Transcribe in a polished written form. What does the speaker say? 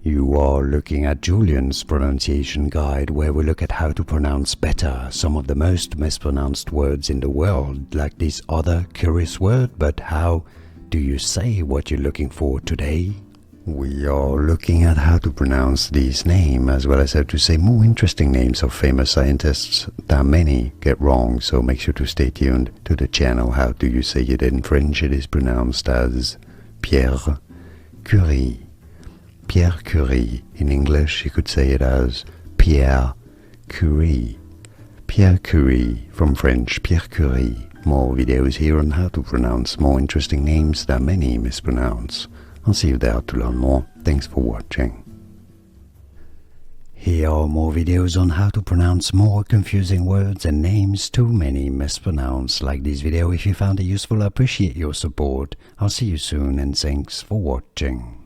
You are looking at Julian's pronunciation guide, where we look at how to pronounce better some of the most mispronounced words in the world, like this other curious word. But how do you say what you're looking for today? We are looking at how to pronounce these names, as well as how to say more interesting names of famous scientists that many get wrong, so make sure to stay tuned to the channel. How do you say it in French? It is pronounced as Pierre Curie. Pierre Curie. In English, you could say it as Pierre Curie. Pierre Curie, from French, Pierre Curie. More videos here on how to pronounce more interesting names that many mispronounce. I'll see you there to learn more. Thanks for watching. Here are more videos on how to pronounce more confusing words and names too many mispronounce. Like this video if you found it useful. I appreciate your support. I'll see you soon and thanks for watching.